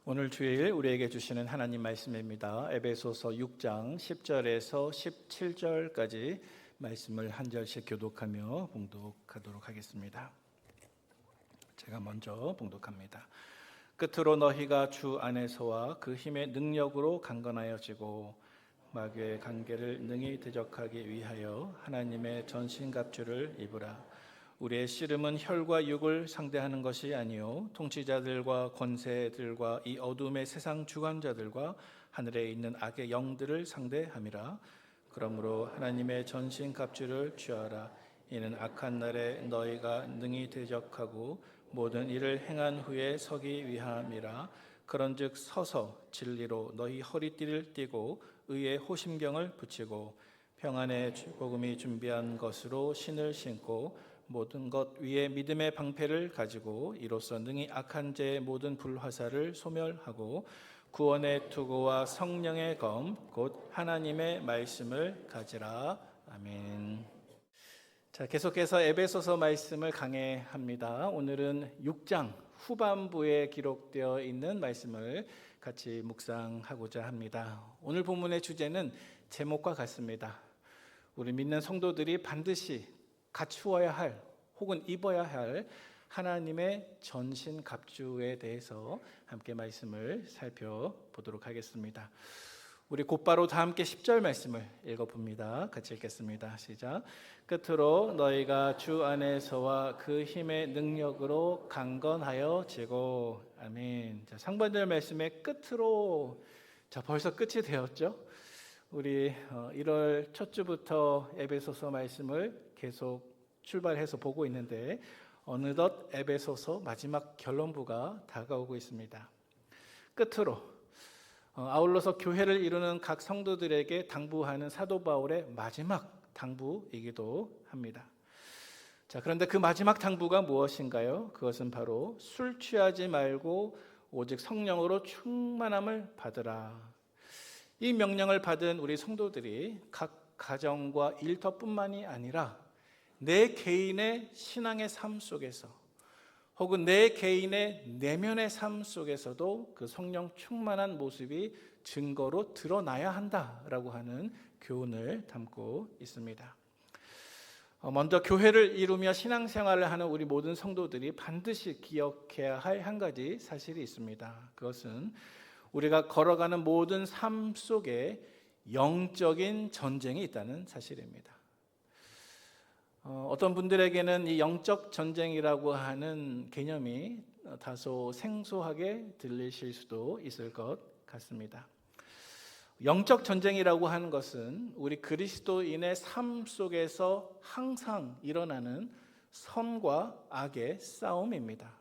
오늘 주일 우리에게 주시는 하나님 말씀입니다. 에베소서 6장 10절에서 17절까지 말씀을 한 절씩 교독하며 봉독하도록 하겠습니다. 제가 먼저 봉독합니다. 끝으로 너희가 주 안에서와 그 힘의 능력으로 강건하여지고 마귀의 관계를 능히 대적하기 위하여 하나님의 전신갑주를 입으라. 우리의 씨름은 혈과 육을 상대하는 것이 아니요 통치자들과 권세들과 이 어둠의 세상 주관자들과 하늘에 있는 악의 영들을 상대함이라. 그러므로 하나님의 전신갑주를 취하라. 이는 악한 날에 너희가 능히 대적하고 모든 일을 행한 후에 서기 위함이라. 그런즉 서서 진리로 너희 허리띠를 띠고 의의 호심경을 붙이고 평안의 복음이 준비한 것으로 신을 신고 모든 것 위에 믿음의 방패를 가지고 이로써 능히 악한 자의 모든 불화살을 소멸하고 구원의 투구와 성령의 검 곧 하나님의 말씀을 가지라. 아멘. 자, 계속해서 에베소서 말씀을 강해합니다. 오늘은 6장 후반부에 기록되어 있는 말씀을 같이 묵상하고자 합니다. 오늘 본문의 주제는 제목과 같습니다. 우리 믿는 성도들이 반드시 갖추어야 할 혹은 입어야 할 하나님의 전신 갑주에 대해서 함께 말씀을 살펴보도록 하겠습니다. 우리 곧바로 다 함께 10절 말씀을 읽어봅니다. 같이 읽겠습니다. 시작. 끝으로 너희가 주 안에서와 그 힘의 능력으로 강건하여지고. 아멘. 자, 상반절 말씀의 끝으로, 자, 벌써 끝이 되었죠. 우리 1월 첫 주부터 에베소서 말씀을 계속 출발해서 보고 있는데 어느덧 에베소서 마지막 결론부가 다가오고 있습니다. 끝으로 아울러서 교회를 이루는 각 성도들에게 당부하는 사도 바울의 마지막 당부이기도 합니다. 자, 그런데 그 마지막 당부가 무엇인가요? 그것은 바로 술 취하지 말고 오직 성령으로 충만함을 받으라. 이 명령을 받은 우리 성도들이 각 가정과 일터뿐만이 아니라 내 개인의 신앙의 삶 속에서 혹은 내 개인의 내면의 삶 속에서도 그 성령 충만한 모습이 증거로 드러나야 한다라고 하는 교훈을 담고 있습니다. 먼저 교회를 이루며 신앙생활을 하는 우리 모든 성도들이 반드시 기억해야 할 한 가지 사실이 있습니다. 그것은 우리가 걸어가는 모든 삶 속에 영적인 전쟁이 있다는 사실입니다. 어떤 분들에게는 이 영적 전쟁이라고 하는 개념이 다소 생소하게 들리실 수도 있을 것 같습니다. 영적 전쟁이라고 하는 것은 우리 그리스도인의 삶 속에서 항상 일어나는 선과 악의 싸움입니다.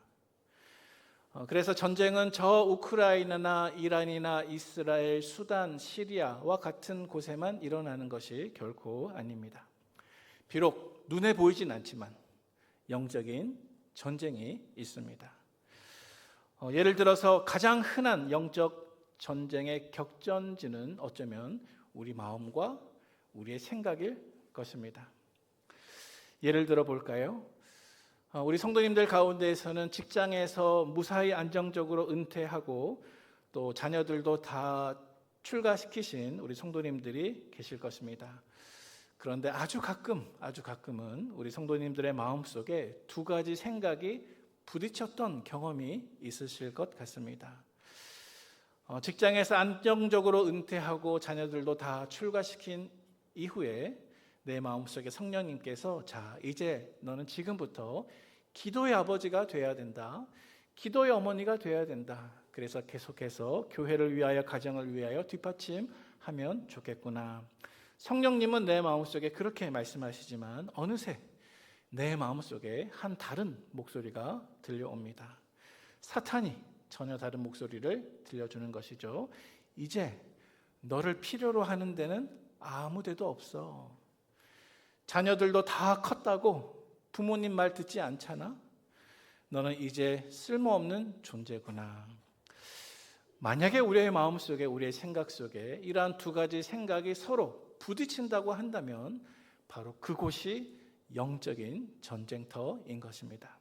그래서 전쟁은 저 우크라이나나 이란이나 이스라엘, 수단, 시리아와 같은 곳에만 일어나는 것이 결코 아닙니다. 비록 눈에 보이진 않지만 영적인 전쟁이 있습니다. 예를 들어서 가장 흔한 영적 전쟁의 격전지는 어쩌면 우리 마음과 우리의 생각일 것입니다. 예를 들어 볼까요? 우리 성도님들 가운데에서는 직장에서 무사히 안정적으로 은퇴하고 또 자녀들도 다 출가시키신 우리 성도님들이 계실 것입니다. 그런데 아주 가끔은 우리 성도님들의 마음속에 두 가지 생각이 부딪혔던 경험이 있으실 것 같습니다. 직장에서 안정적으로 은퇴하고 자녀들도 다 출가시킨 이후에 내 마음속에 성령님께서 자, 이제 너는 지금부터 기도의 아버지가 돼야 된다. 기도의 어머니가 돼야 된다. 그래서 계속해서 교회를 위하여 가정을 위하여 뒷받침하면 좋겠구나. 성령님은 내 마음속에 그렇게 말씀하시지만 어느새 내 마음속에 한 다른 목소리가 들려옵니다. 사탄이 전혀 다른 목소리를 들려주는 것이죠. 이제 너를 필요로 하는 데는 아무 데도 없어. 자녀들도 다 컸다고 부모님 말 듣지 않잖아. 너는 이제 쓸모없는 존재구나. 만약에 우리의 마음속에, 우리의 생각 속에 이러한 두 가지 생각이 서로 부딪힌다고 한다면 바로 그곳이 영적인 전쟁터인 것입니다.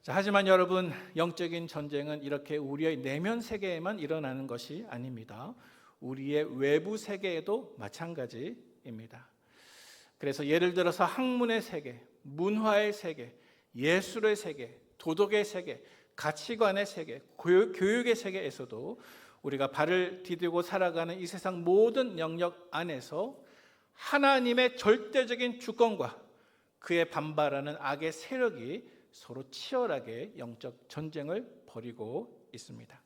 자, 하지만 여러분, 영적인 전쟁은 이렇게 우리의 내면 세계에만 일어나는 것이 아닙니다. 우리의 외부 세계에도 마찬가지입니다. 그래서 예를 들어서 학문의 세계, 문화의 세계, 예술의 세계, 도덕의 세계, 가치관의 세계, 교육의 세계에서도 우리가 발을 디디고 살아가는 이 세상 모든 영역 안에서 하나님의 절대적인 주권과 그에 반발하는 악의 세력이 서로 치열하게 영적 전쟁을 벌이고 있습니다.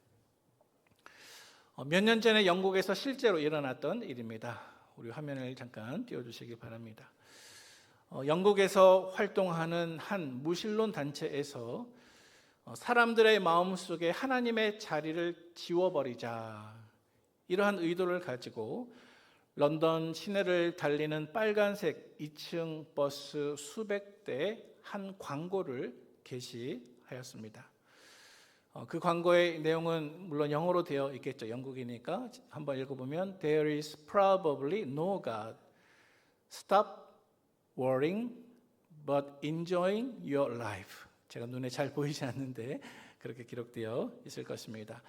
몇 년 전에 영국에서 실제로 일어났던 일입니다. 우리 화면을 잠깐 띄워주시기 바랍니다. 영국에서 활동하는 한 무신론 단체에서 사람들의 마음속에 하나님의 자리를 지워버리자, 이러한 의도를 가지고 런던 시내를 달리는 빨간색 2층 버스 수백 대의 한 광고를 게시하였습니다. 그 광고의 내용은 물론 영어로 되어 있겠죠. 영국이니까 한번 읽어보면 There is probably no God. Stop worrying but enjoying your life. 제가 눈에 잘 보이지 않는데 그렇게 기록되어 있을 것입니다.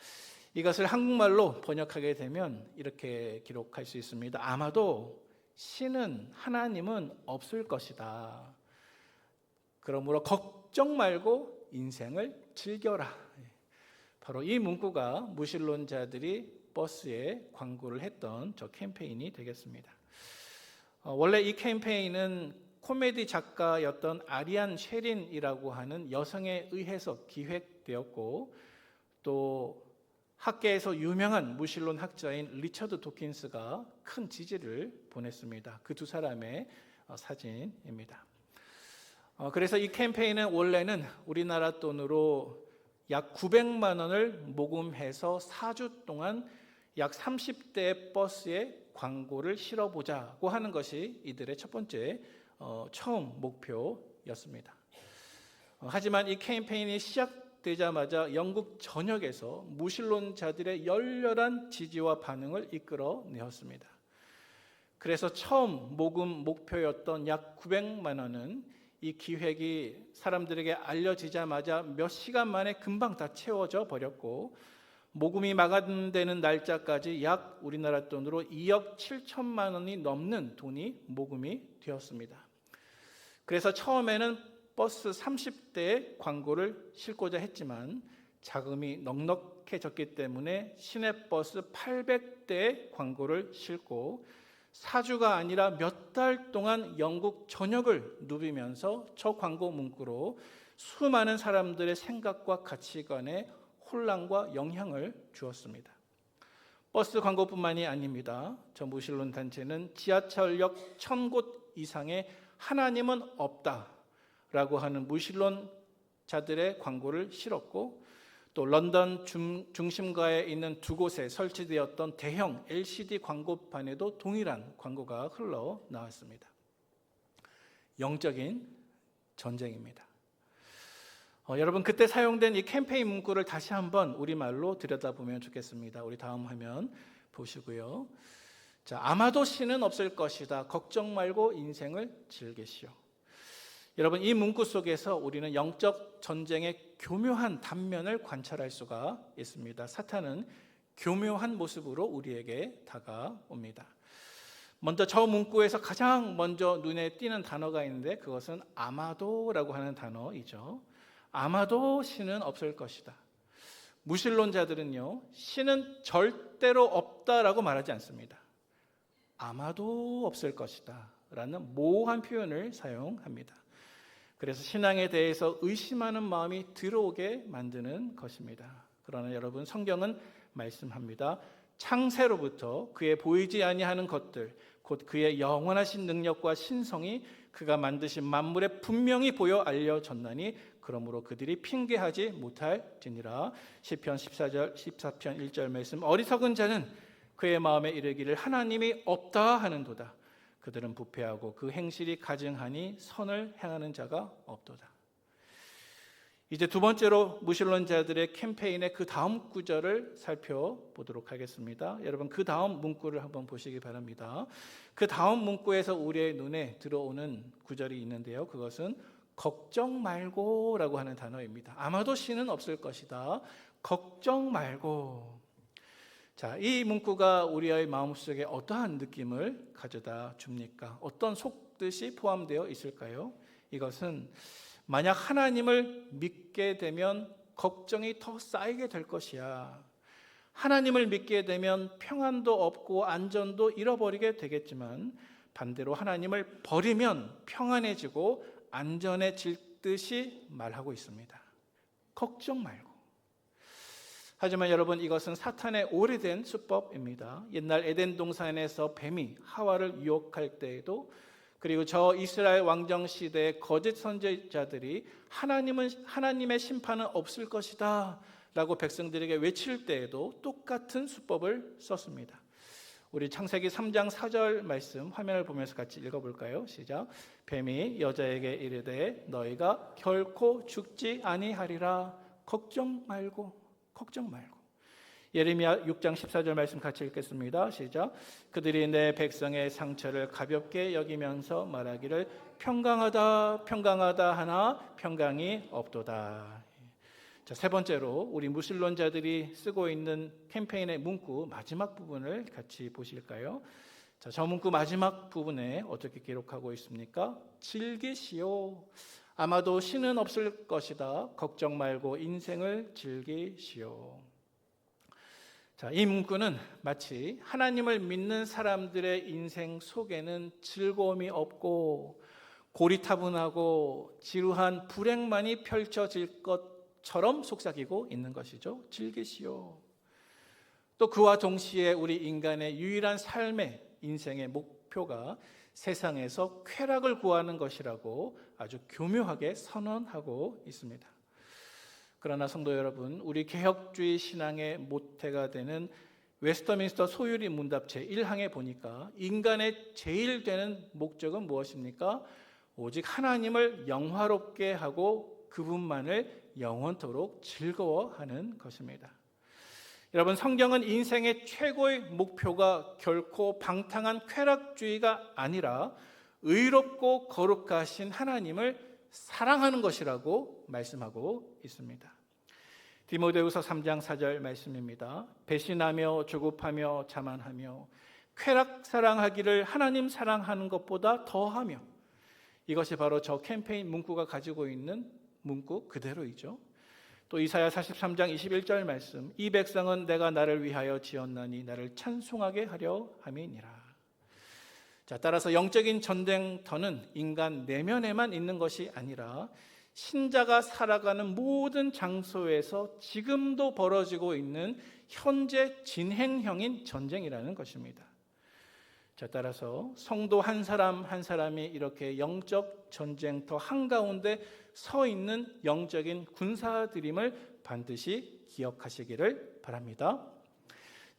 이것을 한국말로 번역하게 되면 이렇게 기록할 수 있습니다. 아마도 신은, 하나님은 없을 것이다. 그러므로 걱정 말고 인생을 즐겨라. 바로 이 문구가 무신론자들이 버스에 광고를 했던 저 캠페인이 되겠습니다. 원래 이 캠페인은 코미디 작가였던 아리안 쉐린이라고 하는 여성에 의해서 기획되었고, 또 학계에서 유명한 무신론 학자인 리처드 도킨스가 큰 지지를 보냈습니다. 그 두 사람의 사진입니다. 그래서 이 캠페인은 원래는 우리나라 돈으로 약 900만 원을 모금해서 4주 동안 약 30대 버스에 광고를 실어보자고 하는 것이 이들의 첫 번째 처음 목표였습니다. 하지만 이 캠페인이 시작되자마자 영국 전역에서 무신론자들의 열렬한 지지와 반응을 이끌어내었습니다. 그래서 처음 모금 목표였던 약 900만 원은 이 기획이 사람들에게 알려지자마자 몇 시간 만에 금방 다 채워져 버렸고, 모금이 마감되는 날짜까지 약 우리나라 돈으로 2억 7천만 원이 넘는 돈이 모금이 되었습니다. 그래서 처음에는 버스 30대에 광고를 싣고자 했지만 자금이 넉넉해졌기 때문에 시내버스 800대에 광고를 싣고 4주가 아니라 몇 달 동안 영국 전역을 누비면서 저 광고 문구로 수많은 사람들의 생각과 가치관에 혼란과 영향을 주었습니다. 버스 광고뿐만이 아닙니다. 저 무신론 단체는 지하철역 1000곳 이상에 하나님은 없다라고 하는 무신론자들의 광고를 실었고, 또 런던 중심가에 있는 두 곳에 설치되었던 대형 LCD 광고판에도 동일한 광고가 흘러나왔습니다. 영적인 전쟁입니다. 여러분, 그때 사용된 이 캠페인 문구를 다시 한번 우리말로 들여다보면 좋겠습니다. 우리 다음 화면 보시고요. 자, 아마도 신은 없을 것이다. 걱정 말고 인생을 즐기시오. 여러분, 이 문구 속에서 우리는 영적 전쟁의 교묘한 단면을 관찰할 수가 있습니다. 사탄은 교묘한 모습으로 우리에게 다가옵니다. 먼저 저 문구에서 가장 먼저 눈에 띄는 단어가 있는데 그것은 아마도라고 하는 단어이죠. 아마도 신은 없을 것이다. 무신론자들은요, 신은 절대로 없다라고 말하지 않습니다. 아마도 없을 것이다 라는 모호한 표현을 사용합니다. 그래서 신앙에 대해서 의심하는 마음이 들어오게 만드는 것입니다. 그러나 여러분, 성경은 말씀합니다. 창세로부터 그의 보이지 아니하는 것들, 곧 그의 영원하신 능력과 신성이 그가 만드신 만물에 분명히 보여 알려졌나니 그러므로 그들이 핑계하지 못할지니라. 시편 14편 1절 말씀, 어리석은 자는 그의 마음에 이르기를 하나님이 없다 하는도다. 그들은 부패하고 그 행실이 가증하니 선을 행하는 자가 없도다. 이제 두 번째로 무신론자들의 캠페인의 그 다음 구절을 살펴보도록 하겠습니다. 여러분, 그 다음 문구를 한번 보시기 바랍니다. 그 다음 문구에서 우리의 눈에 들어오는 구절이 있는데요. 그것은 걱정 말고라고 하는 단어입니다. 아마도 신은 없을 것이다. 걱정 말고. 자, 이 문구가 우리의 마음속에 어떠한 느낌을 가져다 줍니까? 어떤 속뜻이 포함되어 있을까요? 이것은 만약 하나님을 믿게 되면 걱정이 더 쌓이게 될 것이야. 하나님을 믿게 되면 평안도 없고 안전도 잃어버리게 되겠지만 반대로 하나님을 버리면 평안해지고 안전해질 듯이 말하고 있습니다. 걱정 말고. 하지만 여러분, 이것은 사탄의 오래된 수법입니다. 옛날 에덴 동산에서 뱀이 하와를 유혹할 때에도, 그리고 저 이스라엘 왕정 시대의 거짓 선지자들이 하나님의 심판은 없을 것이다 라고 백성들에게 외칠 때에도 똑같은 수법을 썼습니다. 우리 창세기 3장 4절 말씀 화면을 보면서 같이 읽어볼까요? 시작. 뱀이 여자에게 이르되 너희가 결코 죽지 아니하리라. 걱정 말고. 걱정 말고. 예레미야 6장 14절 말씀 같이 읽겠습니다. 시작. 그들이 내 백성의 상처를 가볍게 여기면서 말하기를 평강하다 평강하다 하나 평강이 없도다. 자, 세 번째로 우리 무신론자들이 쓰고 있는 캠페인의 문구 마지막 부분을 같이 보실까요? 자, 저 문구 마지막 부분에 어떻게 기록하고 있습니까? 즐기시오. 아마도 신은 없을 것이다. 걱정 말고 인생을 즐기시오. 자, 이 문구는 마치 하나님을 믿는 사람들의 인생 속에는 즐거움이 없고 고리타분하고 지루한 불행만이 펼쳐질 것처럼 속삭이고 있는 것이죠. 즐기시오. 또 그와 동시에 우리 인간의 유일한 삶의 인생의 목표가 세상에서 쾌락을 구하는 것이라고 아주 교묘하게 선언하고 있습니다. 그러나 성도 여러분, 우리 개혁주의 신앙의 모태가 되는 웨스터민스터 소유리 문답 제1항에 보니까 인간의 제일 되는 목적은 무엇입니까? 오직 하나님을 영화롭게 하고 그분만을 영원토록 즐거워하는 것입니다. 여러분, 성경은 인생의 최고의 목표가 결코 방탕한 쾌락주의가 아니라 의롭고 거룩하신 하나님을 사랑하는 것이라고 말씀하고 있습니다. 디모데후서 3장 4절 말씀입니다. 배신하며 조급하며 자만하며 쾌락 사랑하기를 하나님 사랑하는 것보다 더하며. 이것이 바로 저 캠페인 문구가 가지고 있는 문구 그대로이죠. 또 이사야 43장 21절 말씀. 이 백성은 내가 나를 위하여 지었나니 나를 찬송하게 하려 함이니라. 자, 따라서 영적인 전쟁터는 인간 내면에만 있는 것이 아니라 신자가 살아가는 모든 장소에서 지금도 벌어지고 있는 현재 진행형인 전쟁이라는 것입니다. 자, 따라서 성도 한 사람 한 사람이 이렇게 영적 전쟁터 한가운데 서 있는 영적인 군사들임을 반드시 기억하시기를 바랍니다.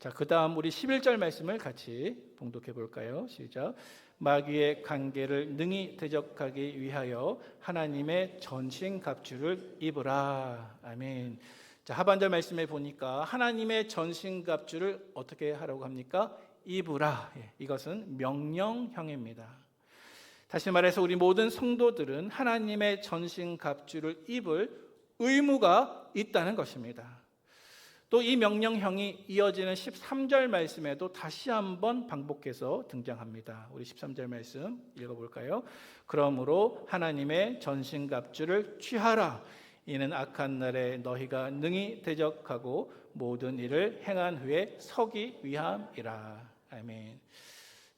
자, 그 다음 우리 11절 말씀을 같이 봉독해 볼까요? 시작. 마귀의 관계를 능히 대적하기 위하여 하나님의 전신갑주를 입으라. 아멘. 자, 하반절 말씀에 보니까 하나님의 전신갑주를 어떻게 하라고 합니까? 입으라. 이것은 명령형입니다. 다시 말해서 우리 모든 성도들은 하나님의 전신갑주를 입을 의무가 있다는 것입니다. 또 이 명령형이 이어지는 13절 말씀에도 다시 한번 반복해서 등장합니다. 우리 13절 말씀 읽어볼까요? 그러므로 하나님의 전신갑주를 취하라. 이는 악한 날에 너희가 능히 대적하고 모든 일을 행한 후에 서기 위함이라. 아멘.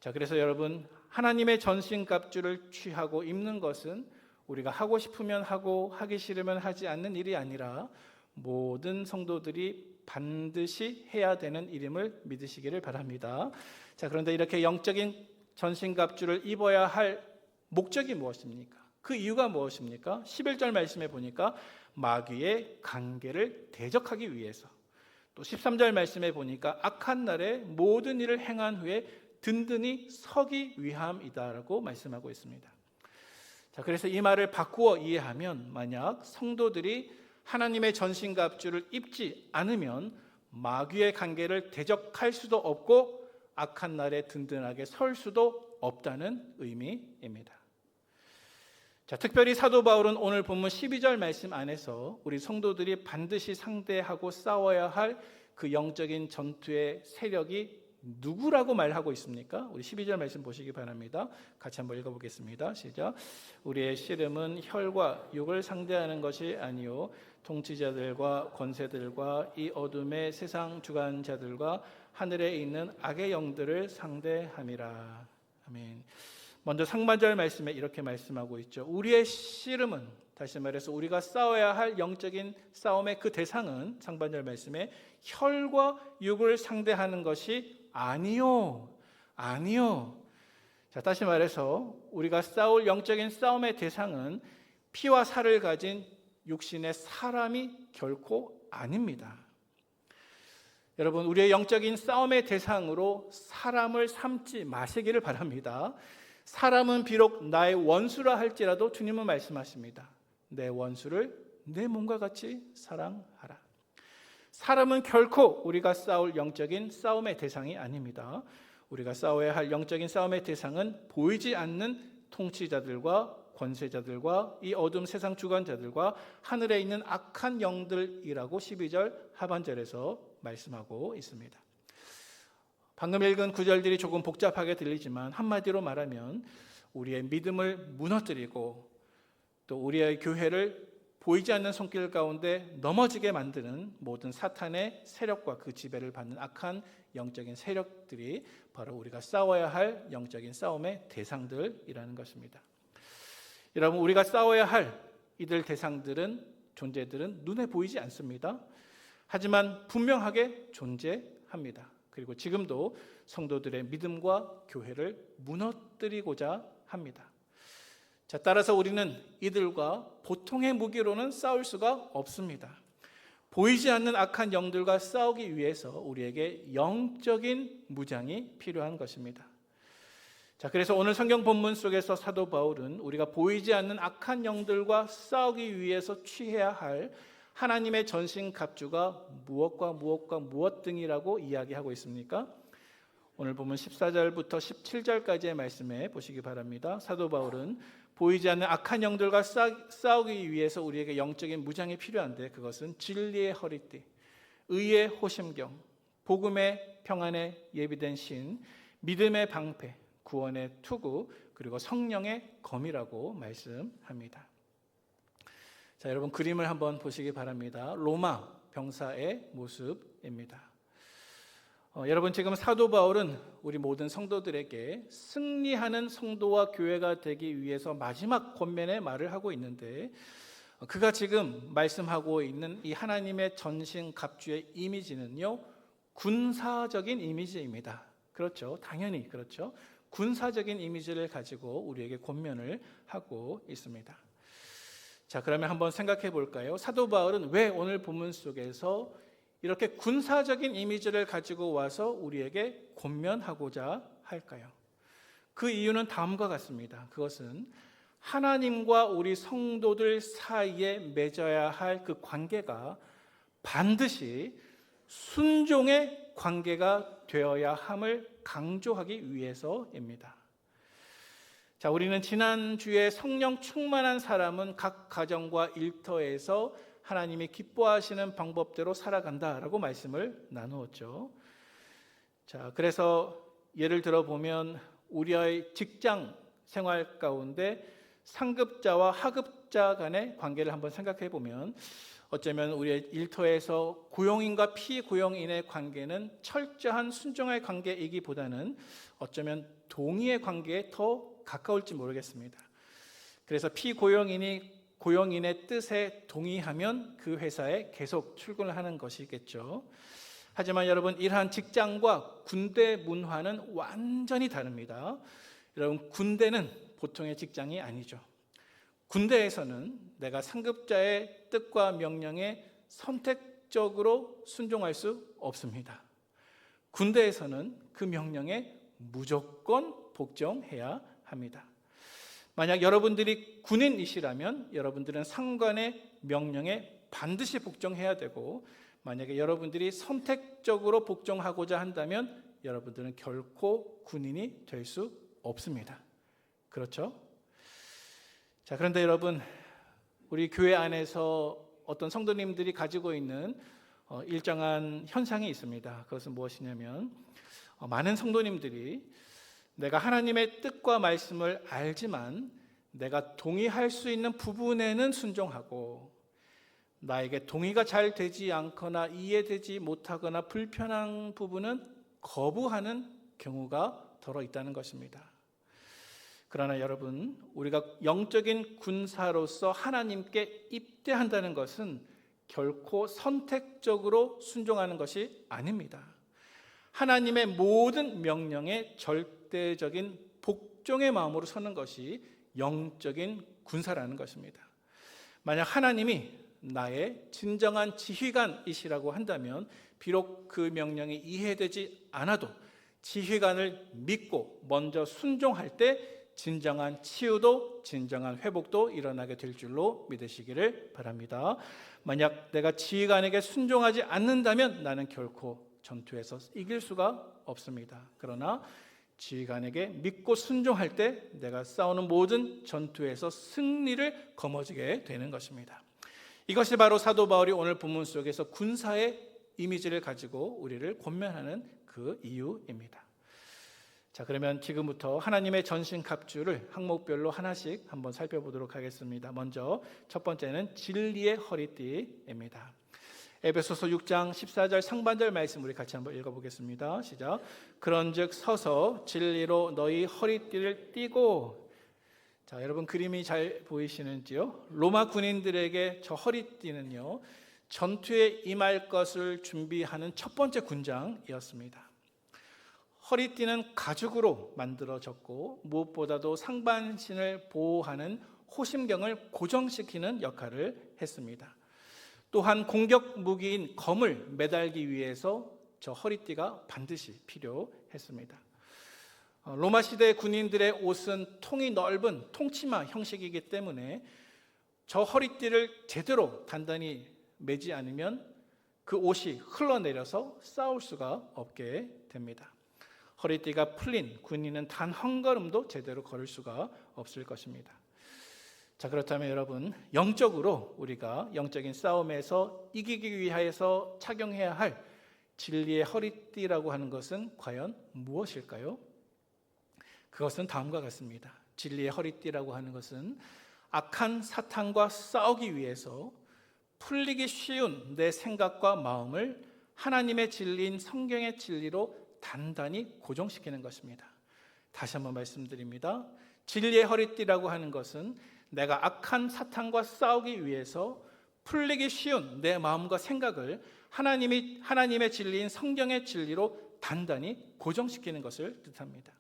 자, 그래서 여러분, 하나님의 전신갑주를 취하고 입는 것은 우리가 하고 싶으면 하고 하기 싫으면 하지 않는 일이 아니라 모든 성도들이 반드시 해야 되는 일임을 믿으시기를 바랍니다. 자, 그런데 이렇게 영적인 전신갑주를 입어야 할 목적이 무엇입니까? 그 이유가 무엇입니까? 11절 말씀에 보니까 마귀의 관계를 대적하기 위해서, 또 13절 말씀에 보니까 악한 날에 모든 일을 행한 후에 든든히 서기 위함이다라고 말씀하고 있습니다. 자, 그래서 이 말을 바꾸어 이해하면 만약 성도들이 하나님의 전신갑주를 입지 않으면 마귀의 관계를 대적할 수도 없고 악한 날에 든든하게 설 수도 없다는 의미입니다. 자, 특별히 사도 바울은 오늘 본문 12절 말씀 안에서 우리 성도들이 반드시 상대하고 싸워야 할 그 영적인 전투의 세력이 누구라고 말하고 있습니까? 우리 12절 말씀 보시기 바랍니다. 같이 한번 읽어보겠습니다. 시작. 우리의 씨름은 혈과 육을 상대하는 것이 아니요 통치자들과 권세들과 이 어둠의 세상 주관자들과 하늘에 있는 악의 영들을 상대함이라. 아멘. 먼저 상반절 말씀에 이렇게 말씀하고 있죠. 우리의 씨름은, 다시 말해서 우리가 싸워야 할 영적인 싸움의 그 대상은 상반절 말씀에 혈과 육을 상대하는 것이 아니요. 자, 다시 말해서 우리가 싸울 영적인 싸움의 대상은 피와 살을 가진 육신의 사람이 결코 아닙니다. 여러분, 우리의 영적인 싸움의 대상으로 사람을 삼지 마시기를 바랍니다. 사람은 비록 나의 원수라 할지라도 주님은 말씀하십니다. 내 원수를 내 몸과 같이 사랑하라. 사람은 결코 우리가 싸울 영적인 싸움의 대상이 아닙니다. 우리가 싸워야 할 영적인 싸움의 대상은 보이지 않는 통치자들과 권세자들과 이 어둠 세상 주관자들과 하늘에 있는 악한 영들이라고 12절 하반절에서 말씀하고 있습니다. 방금 읽은 구절들이 조금 복잡하게 들리지만 한마디로 말하면 우리의 믿음을 무너뜨리고 또 우리의 교회를 보이지 않는 손길 가운데 넘어지게 만드는 모든 사탄의 세력과 그 지배를 받는 악한 영적인 세력들이 바로 우리가 싸워야 할 영적인 싸움의 대상들이라는 것입니다. 여러분, 우리가 싸워야 할 이들 대상들은, 존재들은 눈에 보이지 않습니다. 하지만 분명하게 존재합니다. 그리고 지금도 성도들의 믿음과 교회를 무너뜨리고자 합니다. 자, 따라서 우리는 이들과 보통의 무기로는 싸울 수가 없습니다. 보이지 않는 악한 영들과 싸우기 위해서 우리에게 영적인 무장이 필요한 것입니다. 자, 그래서 오늘 성경 본문 속에서 사도 바울은 우리가 보이지 않는 악한 영들과 싸우기 위해서 취해야 할 하나님의 전신 갑주가 무엇 등이라고 이야기하고 있습니까? 오늘 보면 14절부터 17절까지의 말씀에 보시기 바랍니다. 사도 바울은 보이지 않는 악한 영들과 싸우기 위해서 우리에게 영적인 무장이 필요한데 그것은 진리의 허리띠, 의의 호심경, 복음의 평안에 예비된 신, 믿음의 방패, 구원의 투구, 그리고 성령의 검이라고 말씀합니다. 자, 여러분 그림을 한번 보시기 바랍니다. 로마 병사의 모습입니다. 여러분 지금 사도 바울은 우리 모든 성도들에게 승리하는 성도와 교회가 되기 위해서 마지막 권면의 말을 하고 있는데 그가 지금 말씀하고 있는 이 하나님의 전신 갑주의 이미지는요 군사적인 이미지입니다. 그렇죠? 당연히 그렇죠. 군사적인 이미지를 가지고 우리에게 권면을 하고 있습니다. 자, 그러면 한번 생각해 볼까요? 사도 바울은 왜 오늘 본문 속에서 이렇게 군사적인 이미지를 가지고 와서 우리에게 권면하고자 할까요? 그 이유는 다음과 같습니다. 그것은 하나님과 우리 성도들 사이에 맺어야 할 그 관계가 반드시 순종의 관계가 되어야 함을 강조하기 위해서입니다. 자, 우리는 지난주에 성령 충만한 사람은 각 가정과 일터에서 하나님이 기뻐하시는 방법대로 살아간다라고 말씀을 나누었죠. 자, 그래서 예를 들어 보면 우리의 직장 생활 가운데 상급자와 하급자 간의 관계를 한번 생각해 보면 어쩌면 우리의 일터에서 고용인과 피고용인의 관계는 철저한 순종의 관계이기보다는 어쩌면 동의의 관계에 더 가까울지 모르겠습니다. 그래서 피고용인이 고용인의 뜻에 동의하면 그 회사에 계속 출근을 하는 것이겠죠. 하지만 여러분 이러한 직장과 군대 문화는 완전히 다릅니다. 여러분 군대는 보통의 직장이 아니죠. 군대에서는 내가 상급자의 뜻과 명령에 선택적으로 순종할 수 없습니다. 군대에서는 그 명령에 무조건 복종해야 합니다. 만약 여러분들이 군인이시라면 여러분들은 상관의 명령에 반드시 복종해야 되고 만약에 여러분들이 선택적으로 복종하고자 한다면 여러분들은 결코 군인이 될 수 없습니다. 그렇죠? 자, 그런데 여러분, 우리 교회 안에서 어떤 성도님들이 가지고 있는 일정한 현상이 있습니다. 그것은 무엇이냐면 많은 성도님들이 내가 하나님의 뜻과 말씀을 알지만 내가 동의할 수 있는 부분에는 순종하고 나에게 동의가 잘 되지 않거나 이해되지 못하거나 불편한 부분은 거부하는 경우가 더러 있다는 것입니다. 그러나 여러분, 우리가 영적인 군사로서 하나님께 입대한다는 것은 결코 선택적으로 순종하는 것이 아닙니다. 하나님의 모든 명령에 절대적인 복종의 마음으로 서는 것이 영적인 군사라는 것입니다. 만약 하나님이 나의 진정한 지휘관이시라고 한다면 비록 그 명령이 이해되지 않아도 지휘관을 믿고 먼저 순종할 때 진정한 치유도 진정한 회복도 일어나게 될 줄로 믿으시기를 바랍니다. 만약 내가 지휘관에게 순종하지 않는다면 나는 결코 전투에서 이길 수가 없습니다. 그러나 지휘관에게 믿고 순종할 때 내가 싸우는 모든 전투에서 승리를 거머쥐게 되는 것입니다. 이것이 바로 사도 바울이 오늘 본문 속에서 군사의 이미지를 가지고 우리를 권면하는 그 이유입니다. 자, 그러면 지금부터 하나님의 전신갑주를 항목별로 하나씩 한번 살펴보도록 하겠습니다. 먼저 첫 번째는 진리의 허리띠입니다. 에베소서 6장 14절 상반절 말씀 우리 같이 한번 읽어보겠습니다. 시작. 그런즉 서서 진리로 너희 허리띠를 띠고. 자, 여러분 그림이 잘 보이시는지요? 로마 군인들에게 저 허리띠는요, 전투에 임할 것을 준비하는 첫 번째 군장이었습니다. 허리띠는 가죽으로 만들어졌고 무엇보다도 상반신을 보호하는 호심경을 고정시키는 역할을 했습니다. 또한 공격 무기인 검을 매달기 위해서 저 허리띠가 반드시 필요했습니다. 로마 시대 군인들의 옷은 통이 넓은 통치마 형식이기 때문에 저 허리띠를 제대로 단단히 매지 않으면 그 옷이 흘러내려서 싸울 수가 없게 됩니다. 허리띠가 풀린 군인은 단 한 걸음도 제대로 걸을 수가 없을 것입니다. 자, 그렇다면 여러분, 영적으로 우리가 영적인 싸움에서 이기기 위하여서 착용해야 할 진리의 허리띠라고 하는 것은 과연 무엇일까요? 그것은 다음과 같습니다. 진리의 허리띠라고 하는 것은 악한 사탄과 싸우기 위해서 풀리기 쉬운 내 생각과 마음을 하나님의 진리인 성경의 진리로 단단히 고정시키는 것입니다. 다시 한번 말씀드립니다. 진리의 허리띠라고 하는 것은 내가 악한 사탄과 싸우기 위해서 풀리기 쉬운 내 마음과 생각을 하나님의 진리인 성경의 진리로 단단히 고정시키는 것을 뜻합니다.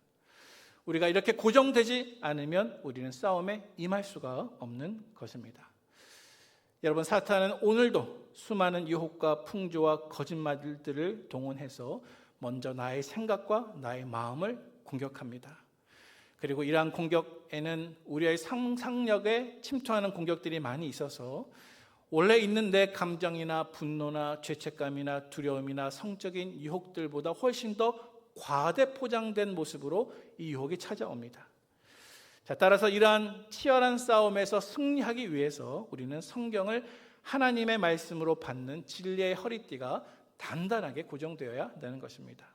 우리가 이렇게 고정되지 않으면 우리는 싸움에 임할 수가 없는 것입니다. 여러분, 사탄은 오늘도 수많은 유혹과 풍조와 거짓말들을 동원해서 먼저 나의 생각과 나의 마음을 공격합니다. 그리고 이러한 공격에는 우리의 상상력에 침투하는 공격들이 많이 있어서 원래 있는 내 감정이나 분노나 죄책감이나 두려움이나 성적인 유혹들보다 훨씬 더 과대 포장된 모습으로 이 유혹이 찾아옵니다. 자, 따라서 이러한 치열한 싸움에서 승리하기 위해서 우리는 성경을 하나님의 말씀으로 받는 진리의 허리띠가 단단하게 고정되어야 되는 것입니다.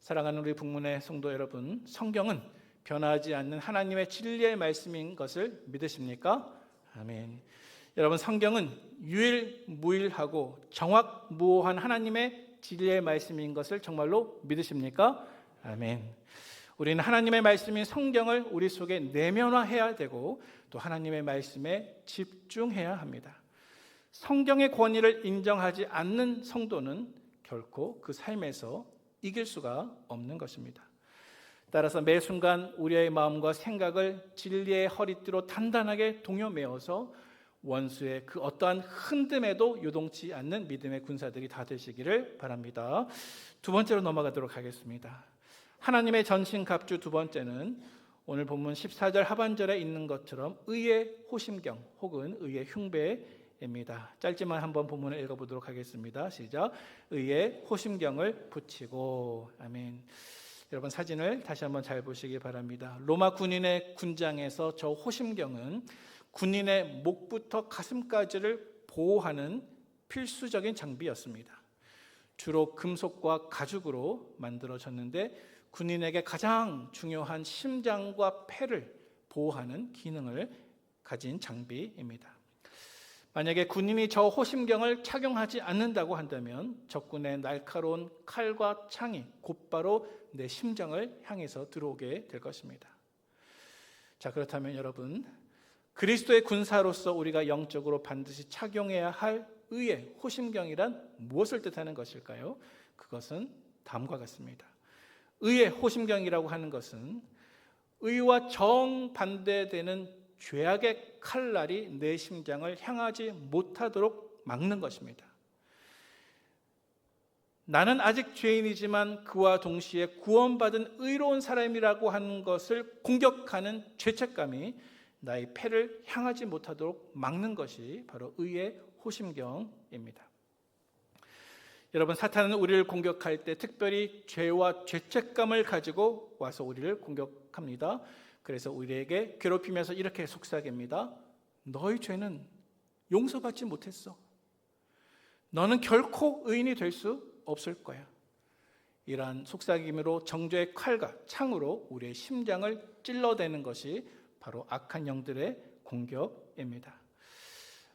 사랑하는 우리 북문의 성도 여러분, 성경은 변하지 않는 하나님의 진리의 말씀인 것을 믿으십니까? 아멘. 여러분, 성경은 유일무이하고 정확무오한 하나님의 진리의 말씀인 것을 정말로 믿으십니까? 아멘. 우리는 하나님의 말씀인 성경을 우리 속에 내면화해야 되고 또 하나님의 말씀에 집중해야 합니다. 성경의 권위를 인정하지 않는 성도는 결코 그 삶에서 이길 수가 없는 것입니다. 따라서 매 순간 우리의 마음과 생각을 진리의 허리띠로 단단하게 동여매어서 원수의 그 어떠한 흔듦에도 요동치 않는 믿음의 군사들이 다 되시기를 바랍니다. 두 번째로 넘어가도록 하겠습니다. 하나님의 전신갑주 두 번째는 오늘 본문 14절 하반절에 있는 것처럼 의의 호심경 혹은 의의 흉배입니다. 짧지만 한번 본문을 읽어보도록 하겠습니다. 시작. 의의 호심경을 붙이고. 아멘. 여러분 사진을 다시 한번 잘 보시기 바랍니다. 로마 군인의 군장에서 저 호심경은 군인의 목부터 가슴까지를 보호하는 필수적인 장비였습니다. 주로 금속과 가죽으로 만들어졌는데 군인에게 가장 중요한 심장과 폐를 보호하는 기능을 가진 장비입니다. 만약에 군인이 저 호심경을 착용하지 않는다고 한다면 적군의 날카로운 칼과 창이 곧바로 내 심장을 향해서 들어오게 될 것입니다. 자, 그렇다면 여러분, 그리스도의 군사로서 우리가 영적으로 반드시 착용해야 할 의의 호심경이란 무엇을 뜻하는 것일까요? 그것은 다음과 같습니다. 의의 호심경이라고 하는 것은 의와 정반대되는 죄악의 칼날이 내 심장을 향하지 못하도록 막는 것입니다. 나는 아직 죄인이지만 그와 동시에 구원받은 의로운 사람이라고 하는 것을 공격하는 죄책감이 나의 폐를 향하지 못하도록 막는 것이 바로 의의 호심경입니다. 여러분, 사탄은 우리를 공격할 때 특별히 죄와 죄책감을 가지고 와서 우리를 공격합니다. 그래서 우리에게 괴롭히면서 이렇게 속삭입니다. 너의 죄는 용서받지 못했어. 너는 결코 의인이 될 수 없을 거야. 이러한 속삭임으로 정죄의 칼과 창으로 우리의 심장을 찔러대는 것이 바로 악한 영들의 공격입니다.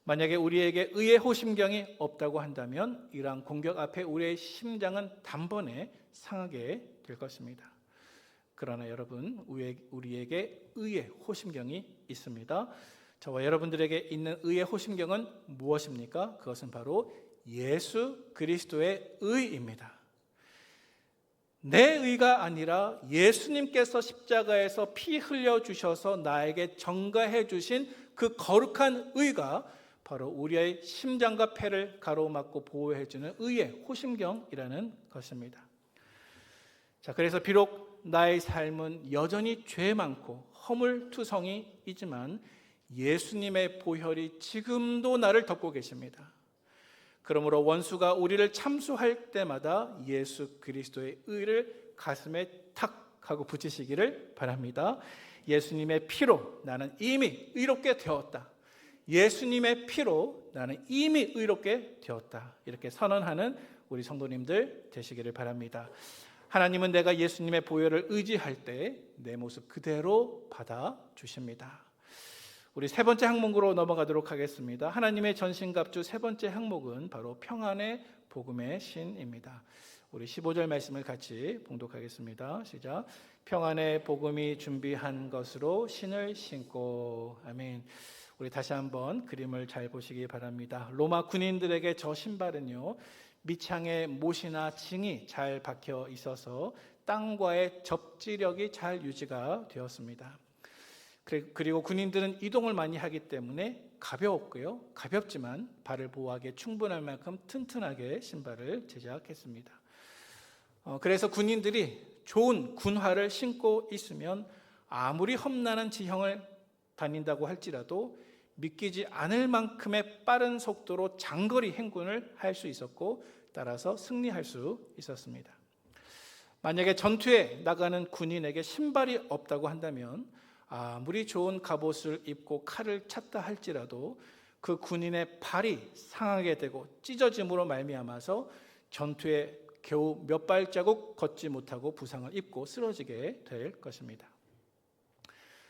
만약에 우리에게 의의 호심경이 없다고 한다면 이러한 공격 앞에 우리의 심장은 단번에 상하게 될 것입니다. 그러나 여러분, 우리에게 의의 호심경이 있습니다. 저와 여러분들에게 있는 의의 호심경은 무엇입니까? 그것은 바로 예수 그리스도의 의입니다. 내 의가 아니라 예수님께서 십자가에서 피 흘려주셔서 나에게 전가해 주신 그 거룩한 의가 바로 우리의 심장과 폐를 가로막고 보호해주는 의의 호심경이라는 것입니다. 자, 그래서 비록 나의 삶은 여전히 죄 많고 허물투성이이지만 예수님의 보혈이 지금도 나를 덮고 계십니다. 그러므로 원수가 우리를 참수할 때마다 예수 그리스도의 의를 가슴에 탁 하고 붙이시기를 바랍니다. 예수님의 피로 나는 이미 의롭게 되었다. 예수님의 피로 나는 이미 의롭게 되었다. 이렇게 선언하는 우리 성도님들 되시기를 바랍니다. 하나님은 내가 예수님의 보혈을 의지할 때 내 모습 그대로 받아주십니다. 우리 세 번째 항목으로 넘어가도록 하겠습니다. 하나님의 전신갑주 세 번째 항목은 바로 평안의 복음의 신입니다. 우리 15절 말씀을 같이 봉독하겠습니다. 시작. 평안의 복음이 준비한 것으로 신을 신고. 아멘. 우리 다시 한번 그림을 잘 보시기 바랍니다. 로마 군인들에게 저 신발은요, 밑창에 못이나 징이 잘 박혀 있어서 땅과의 접지력이 잘 유지가 되었습니다. 그리고 군인들은 이동을 많이 하기 때문에 가벼웠고요. 가볍지만 발을 보호하기에 충분할 만큼 튼튼하게 신발을 제작했습니다. 그래서 군인들이 좋은 군화를 신고 있으면 아무리 험난한 지형을 다닌다고 할지라도 믿기지 않을 만큼의 빠른 속도로 장거리 행군을 할 수 있었고 따라서 승리할 수 있었습니다. 만약에 전투에 나가는 군인에게 신발이 없다고 한다면 아무리 좋은 갑옷을 입고 칼을 찼다 할지라도 그 군인의 발이 상하게 되고 찢어짐으로 말미암아서 전투에 겨우 몇 발자국 걷지 못하고 부상을 입고 쓰러지게 될 것입니다.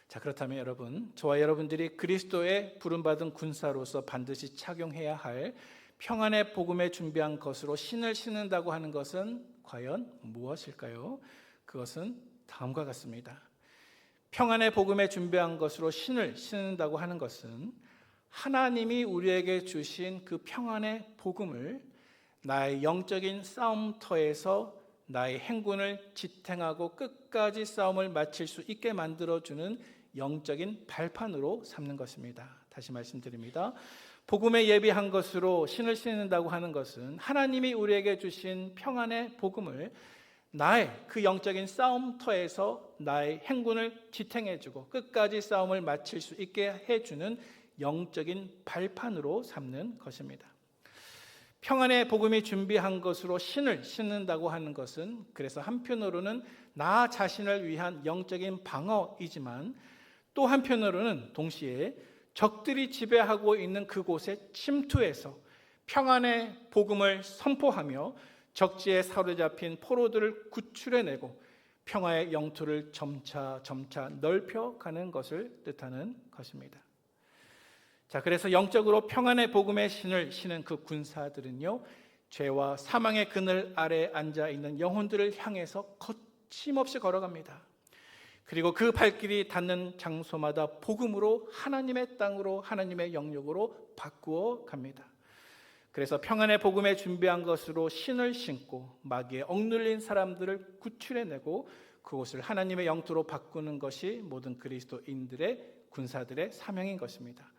자, 그렇다면 여러분, 저와 여러분들이 그리스도의 부름받은 군사로서 반드시 착용해야 할 평안의 복음에 준비한 것으로 신을 신는다고 하는 것은 과연 무엇일까요? 그것은 다음과 같습니다. 평안의 복음에 준비한 것으로 신을 신는다고 하는 것은 하나님이 우리에게 주신 그 평안의 복음을 나의 영적인 싸움터에서 나의 행군을 지탱하고 끝까지 싸움을 마칠 수 있게 만들어주는 영적인 발판으로 삼는 것입니다. 다시 말씀드립니다. 복음에 예비한 것으로 신을 신는다고 하는 것은 하나님이 우리에게 주신 평안의 복음을 나의 그 영적인 싸움터에서 나의 행군을 지탱해주고 끝까지 싸움을 마칠 수 있게 해주는 영적인 발판으로 삼는 것입니다. 평안의 복음이 준비한 것으로 신을 신는다고 하는 것은 그래서 한편으로는 나 자신을 위한 영적인 방어이지만 또 한편으로는 동시에 적들이 지배하고 있는 그곳에 침투해서 평안의 복음을 선포하며 적지에 사로잡힌 포로들을 구출해내고 평화의 영토를 점차 넓혀가는 것을 뜻하는 것입니다. 자, 그래서 영적으로 평안의 복음의 신을 신은 그 군사들은요, 죄와 사망의 그늘 아래에 앉아 있는 영혼들을 향해서 거침없이 걸어갑니다. 그리고 그 발길이 닿는 장소마다 복음으로 하나님의 땅으로 하나님의 영역으로 바꾸어 갑니다. 그래서 평안의 복음에 준비한 것으로 신을 신고 마귀에 억눌린 사람들을 구출해내고 그곳을 하나님의 영토로 바꾸는 것이 모든 그리스도인들의 군사들의 사명인 것입니다.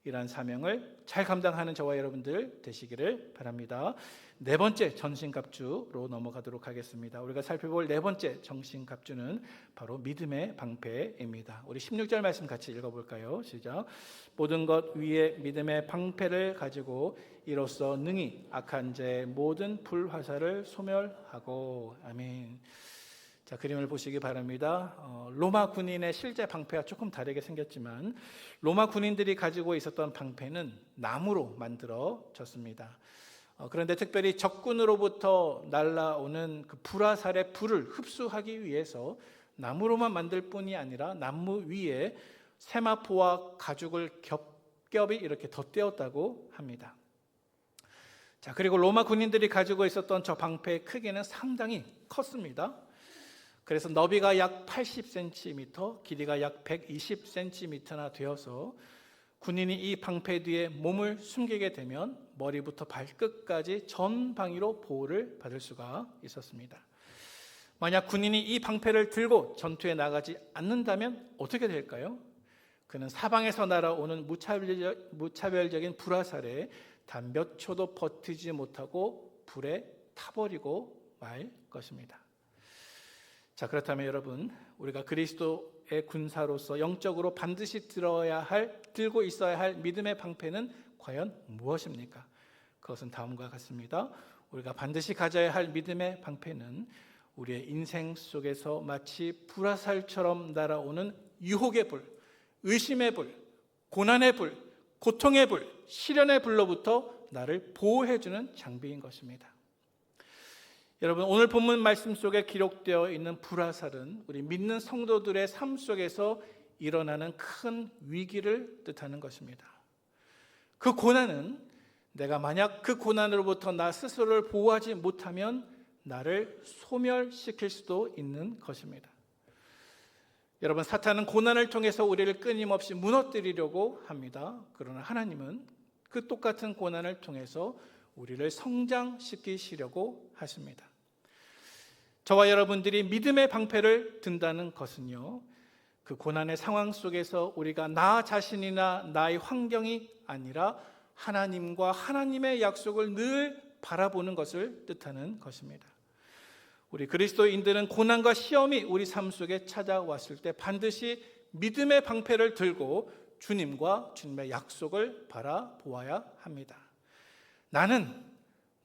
이러한 사명을 잘 감당하는 저와 여러분들 되시기를 바랍니다. 네 번째 전신갑주로 넘어가도록 하겠습니다. 우리가 살펴볼 네 번째 전신갑주는 바로 믿음의 방패입니다. 우리 16절 말씀 같이 읽어볼까요? 시작. 모든 것 위에 믿음의 방패를 가지고 이로써 능히 악한 자의 모든 불화살을 소멸하고. 아멘. 자, 그림을 보시기 바랍니다. 로마 군인의 실제 방패와 조금 다르게 생겼지만 로마 군인들이 가지고 있었던 방패는 나무로 만들어졌습니다. 그런데 특별히 적군으로부터 날아오는 그 불화살의 불을 흡수하기 위해서 나무로만 만들 뿐이 아니라 나무 위에 세마포와 가죽을 겹겹이 이렇게 덧대었다고 합니다. 자, 그리고 로마 군인들이 가지고 있었던 저 방패의 크기는 상당히 컸습니다. 그래서 너비가 약 80cm, 길이가 약 120cm나 되어서 군인이 이 방패 뒤에 몸을 숨기게 되면 머리부터 발끝까지 전방위로 보호를 받을 수가 있었습니다. 만약 군인이 이 방패를 들고 전투에 나가지 않는다면 어떻게 될까요? 그는 사방에서 날아오는 무차별적인 불화살에 단 몇 초도 버티지 못하고 불에 타버리고 말 것입니다. 자, 그렇다면 여러분, 우리가 그리스도의 군사로서 영적으로 반드시 들고 있어야 할 믿음의 방패는 과연 무엇입니까? 그것은 다음과 같습니다. 우리가 반드시 가져야 할 믿음의 방패는 우리의 인생 속에서 마치 불화살처럼 날아오는 유혹의 불, 의심의 불, 고난의 불, 고통의 불, 시련의 불로부터 나를 보호해주는 장비인 것입니다. 여러분, 오늘 본문 말씀 속에 기록되어 있는 불화살은 우리 믿는 성도들의 삶 속에서 일어나는 큰 위기를 뜻하는 것입니다. 그 고난은 내가 만약 그 고난으로부터 나 스스로를 보호하지 못하면 나를 소멸시킬 수도 있는 것입니다. 여러분, 사탄은 고난을 통해서 우리를 끊임없이 무너뜨리려고 합니다. 그러나 하나님은 그 똑같은 고난을 통해서 우리를 성장시키시려고 하십니다. 저와 여러분들이 믿음의 방패를 든다는 것은요, 그 고난의 상황 속에서 우리가 나 자신이나 나의 환경이 아니라 하나님과 하나님의 약속을 늘 바라보는 것을 뜻하는 것입니다. 우리 그리스도인들은 고난과 시험이 우리 삶 속에 찾아왔을 때 반드시 믿음의 방패를 들고 주님과 주님의 약속을 바라보아야 합니다. 나는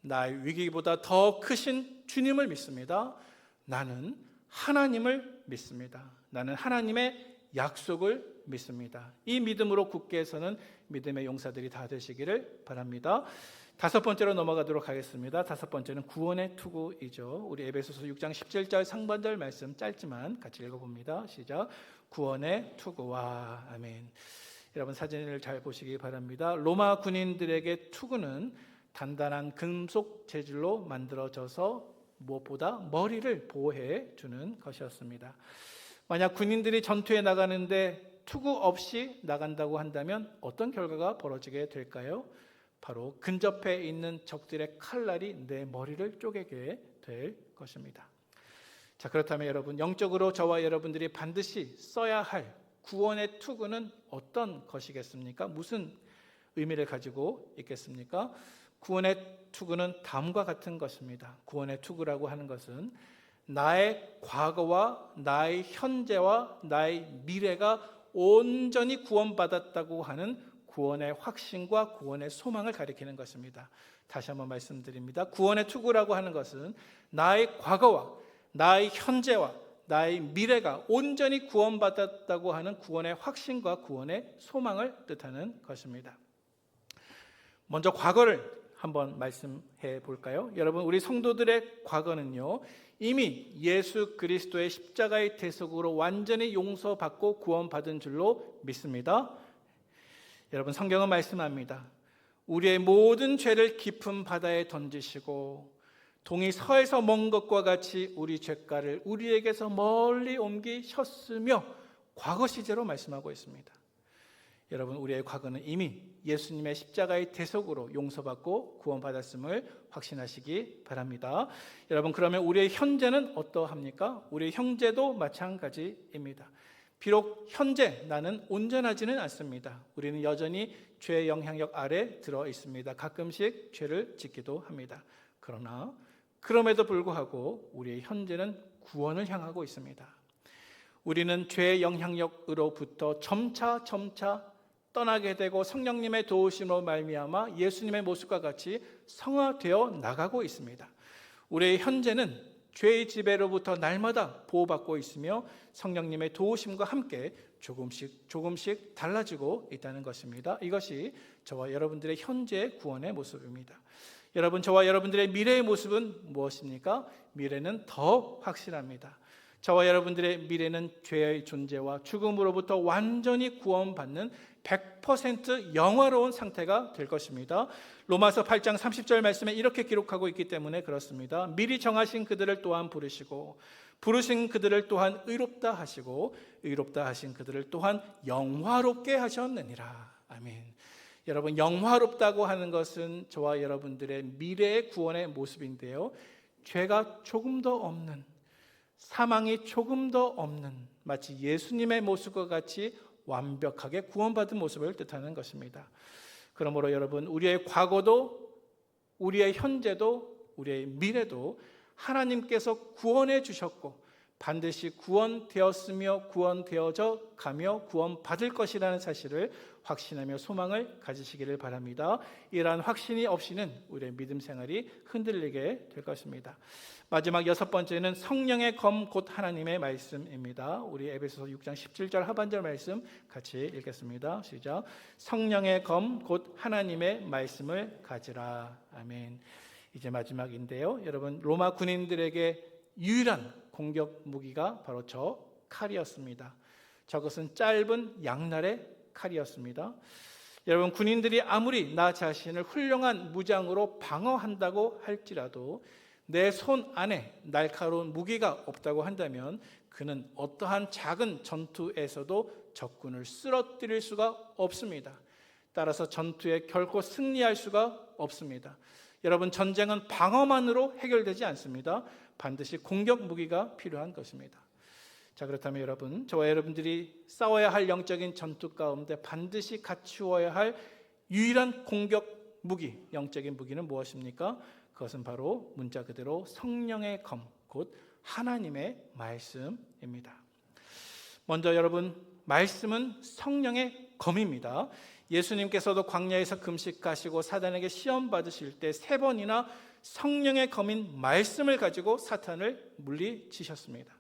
나의 위기보다 더 크신 주님을 믿습니다. 나는 하나님을 믿습니다. 나는 하나님의 약속을 믿습니다. 이 믿음으로 굳게 서는 믿음의 용사들이 다 되시기를 바랍니다. 다섯 번째로 넘어가도록 하겠습니다. 다섯 번째는 구원의 투구이죠. 우리 에베소서 6장 17절 상반절 말씀 짧지만 같이 읽어봅니다. 시작. 구원의 투구와. 아멘. 여러분, 사진을 잘 보시기 바랍니다. 로마 군인들에게 투구는 단단한 금속 재질로 만들어져서 무엇보다 머리를 보호해 주는 것이었습니다. 만약 군인들이 전투에 나가는데 투구 없이 나간다고 한다면 어떤 결과가 벌어지게 될까요? 바로 근접해 있는 적들의 칼날이 내 머리를 쪼개게 될 것입니다. 자, 그렇다면 여러분, 영적으로 저와 여러분들이 반드시 써야 할 구원의 투구는 어떤 것이겠습니까? 무슨 의미를 가지고 있겠습니까? 구원의 투구는 다음과 같은 것입니다. 구원의 투구라고 하는 것은 나의 과거와 나의 현재와 나의 미래가 온전히 구원받았다고 하는 구원의 확신과 구원의 소망을 가리키는 것입니다. 다시 한번 말씀드립니다. 구원의 투구라고 하는 것은 나의 과거와 나의 현재와 나의 미래가 온전히 구원받았다고 하는 구원의 확신과 구원의 소망을 뜻하는 것입니다. 먼저 과거를 한번 말씀해 볼까요? 여러분, 우리 성도들의 과거는요, 이미 예수 그리스도의 십자가의 대속으로 완전히 용서받고 구원받은 줄로 믿습니다. 여러분, 성경은 말씀합니다. 우리의 모든 죄를 깊은 바다에 던지시고 동이 서에서 먼 것과 같이 우리 죄가를 우리에게서 멀리 옮기셨으며, 과거 시제로 말씀하고 있습니다. 여러분, 우리의 과거는 이미 예수님의 십자가의 대속으로 용서받고 구원받았음을 확신하시기 바랍니다. 여러분, 그러면 우리의 현재는 어떠합니까? 우리의 현재도 마찬가지입니다. 비록 현재 나는 온전하지는 않습니다. 우리는 여전히 죄의 영향력 아래 들어 있습니다. 가끔씩 죄를 짓기도 합니다. 그러나 그럼에도 불구하고 우리의 현재는 구원을 향하고 있습니다. 우리는 죄의 영향력으로부터 점차 떠나게 되고 성령님의 도우심으로 말미암아 예수님의 모습과 같이 성화되어 나가고 있습니다. 우리의 현재는 죄의 지배로부터 날마다 보호받고 있으며 성령님의 도우심과 함께 조금씩 달라지고 있다는 것입니다. 이것이 저와 여러분들의 현재의 구원의 모습입니다. 여러분, 저와 여러분들의 미래의 모습은 무엇입니까? 미래는 더 확실합니다. 저와 여러분들의 미래는 죄의 존재와 죽음으로부터 완전히 구원받는 100% 영화로운 상태가 될 것입니다. 로마서 8장 30절 말씀에 이렇게 기록하고 있기 때문에 그렇습니다. 미리 정하신 그들을 또한 부르시고 부르신 그들을 또한 의롭다 하시고 의롭다 하신 그들을 또한 영화롭게 하셨느니라. 아멘. 여러분, 영화롭다고 하는 것은 저와 여러분들의 미래의 구원의 모습인데요, 죄가 조금 더 없는, 사망이 조금 더 없는, 마치 예수님의 모습과 같이 완벽하게 구원받은 모습을 뜻하는 것입니다. 그러므로 여러분, 우리의 과거도 우리의 현재도 우리의 미래도 하나님께서 구원해 주셨고 반드시 구원되었으며 구원되어져 가며 구원받을 것이라는 사실을 확신하며 소망을 가지시기를 바랍니다. 이러한 확신이 없이는 우리의 믿음 생활이 흔들리게 될 것입니다. 마지막 6번째는 성령의 검 곧 하나님의 말씀입니다. 우리 에베소서 6장 17절 하반절 말씀 같이 읽겠습니다. 시작. 성령의 검 곧 하나님의 말씀을 가지라. 아멘. 이제 마지막인데요, 여러분, 로마 군인들에게 유일한 공격 무기가 바로 저 칼이었습니다. 저것은 짧은 양날의 칼이었습니다. 여러분, 군인들이 아무리 나 자신을 훌륭한 무장으로 방어한다고 할지라도 내 손 안에 날카로운 무기가 없다고 한다면 그는 어떠한 작은 전투에서도 적군을 쓰러뜨릴 수가 없습니다. 따라서 전투에 결코 승리할 수가 없습니다. 여러분, 전쟁은 방어만으로 해결되지 않습니다. 반드시 공격 무기가 필요한 것입니다. 자, 그렇다면 여러분, 저와 여러분들이 싸워야 할 영적인 전투 가운데 반드시 갖추어야 할 유일한 공격 무기, 영적인 무기는 무엇입니까? 그것은 바로 문자 그대로 성령의 검, 곧 하나님의 말씀입니다. 먼저 여러분, 말씀은 성령의 검입니다. 예수님께서도 광야에서 금식하시고 사단에게 시험 받으실 때 3번이나 성령의 검인 말씀을 가지고 사탄을 물리치셨습니다.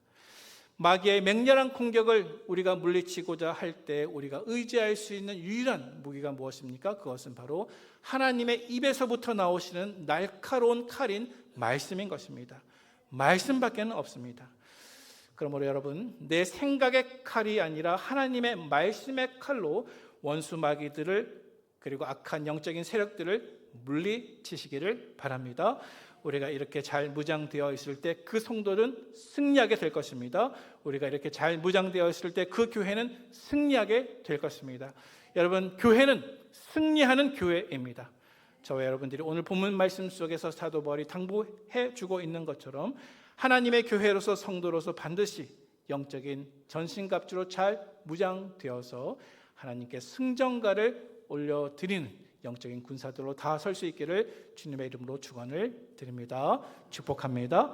마귀의 맹렬한 공격을 우리가 물리치고자 할 때 우리가 의지할 수 있는 유일한 무기가 무엇입니까? 그것은 바로 하나님의 입에서부터 나오시는 날카로운 칼인 말씀인 것입니다. 말씀밖에는 없습니다. 그러므로 여러분, 내 생각의 칼이 아니라 하나님의 말씀의 칼로 원수 마귀들을, 그리고 악한 영적인 세력들을 물리치시기를 바랍니다. 우리가 이렇게 잘 무장되어 있을 때 그 성도는 승리하게 될 것입니다. 우리가 이렇게 잘 무장되어 있을 때 그 교회는 승리하게 될 것입니다. 여러분, 교회는 승리하는 교회입니다. 저와 여러분들이 오늘 본문 말씀 속에서 사도 바울이 당부해 주고 있는 것처럼 하나님의 교회로서, 성도로서 반드시 영적인 전신갑주로 잘 무장되어서 하나님께 승전가를 올려드리는 영적인 군사들로 다 설 수 있기를 주님의 이름으로 축원을 드립니다. 축복합니다.